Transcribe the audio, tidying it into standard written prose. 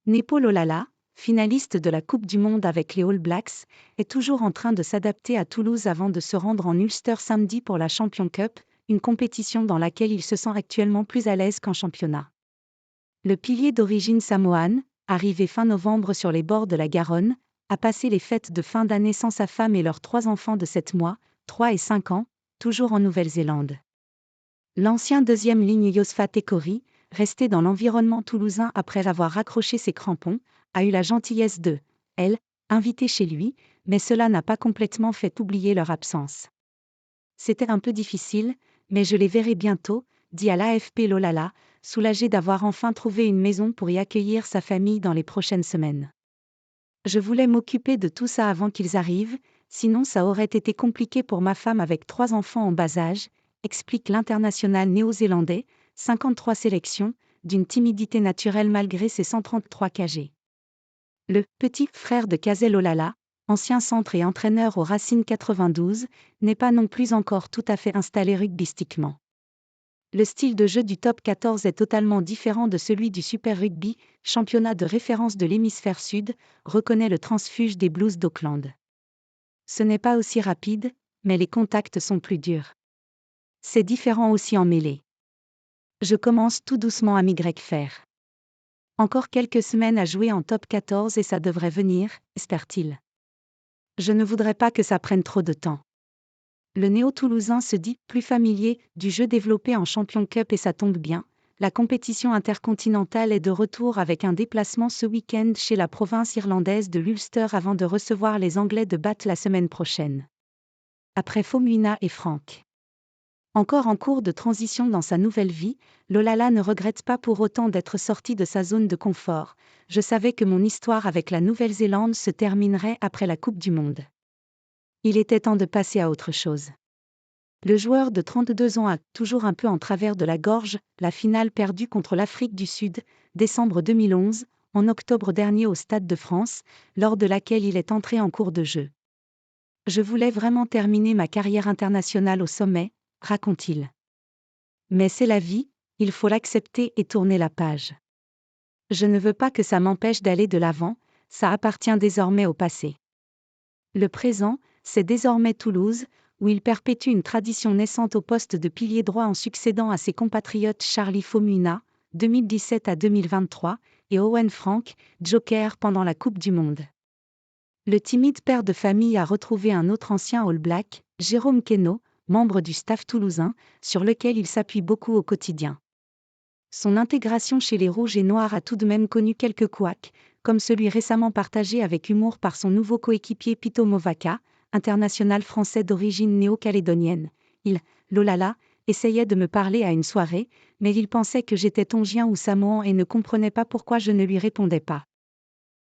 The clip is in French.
Nepo Lolala, finaliste de la Coupe du Monde avec les All Blacks, est toujours en train de s'adapter à Toulouse avant de se rendre en Ulster samedi pour la Champions Cup, une compétition dans laquelle il se sent actuellement plus à l'aise qu'en championnat. Le pilier d'origine samoane, arrivé fin novembre sur les bords de la Garonne, a passé les fêtes de fin d'année sans sa femme et leurs 3 enfants de 7 mois, 3 et 5 ans, toujours en Nouvelle-Zélande. L'ancien deuxième ligne Yousfa Tekori, resté dans l'environnement toulousain après avoir raccroché ses crampons, a eu la gentillesse de, inviter chez lui, mais cela n'a pas complètement fait oublier leur absence. C'était un peu difficile, mais je les verrai bientôt, dit à l'AFP Lolala, soulagé d'avoir enfin trouvé une maison pour y accueillir sa famille dans les prochaines semaines. Je voulais m'occuper de tout ça avant qu'ils arrivent, sinon ça aurait été compliqué pour ma femme avec 3 enfants en bas âge, explique l'international néo-zélandais, 53 sélections, d'une timidité naturelle malgré ses 133 kg. Le petit frère de Kazel Lolala, ancien centre et entraîneur au Racing 92, n'est pas non plus encore tout à fait installé rugbystiquement. Le style de jeu du top 14 est totalement différent de celui du Super Rugby, championnat de référence de l'hémisphère sud, reconnaît le transfuge des Blues d'Auckland. Ce n'est pas aussi rapide, mais les contacts sont plus durs. C'est différent aussi en mêlée. Je commence tout doucement à m'y faire. Encore quelques semaines à jouer en top 14 et ça devrait venir, espère-t-il. Je ne voudrais pas que ça prenne trop de temps. Le néo-toulousain se dit plus familier du jeu développé en Champions Cup et ça tombe bien. La compétition intercontinentale est de retour avec un déplacement ce week-end chez la province irlandaise de l'Ulster avant de recevoir les Anglais de Bath la semaine prochaine. Après Faumuina et Franck. Encore en cours de transition dans sa nouvelle vie, Lolala ne regrette pas pour autant d'être sorti de sa zone de confort. Je savais que mon histoire avec la Nouvelle-Zélande se terminerait après la Coupe du Monde. Il était temps de passer à autre chose. Le joueur de 32 ans a toujours un peu en travers de la gorge la finale perdue contre l'Afrique du Sud, décembre 2011, en octobre dernier au Stade de France, lors de laquelle il est entré en cours de jeu. Je voulais vraiment terminer ma carrière internationale au sommet, raconte-t-il. Mais c'est la vie, il faut l'accepter et tourner la page. Je ne veux pas que ça m'empêche d'aller de l'avant, ça appartient désormais au passé. Le présent, c'est désormais Toulouse, où il perpétue une tradition naissante au poste de pilier droit en succédant à ses compatriotes Charlie Faumuina, 2017 à 2023, et Owen Frank, joker pendant la Coupe du Monde. Le timide père de famille a retrouvé un autre ancien All Black, Jérôme Queneau, membre du staff toulousain, sur lequel il s'appuie beaucoup au quotidien. Son intégration chez les Rouges et Noirs a tout de même connu quelques couacs, comme celui récemment partagé avec humour par son nouveau coéquipier Pito Movaka, international français d'origine néo-calédonienne. Lolala, essayait de me parler à une soirée, mais il pensait que j'étais tongien ou samoan et ne comprenait pas pourquoi je ne lui répondais pas.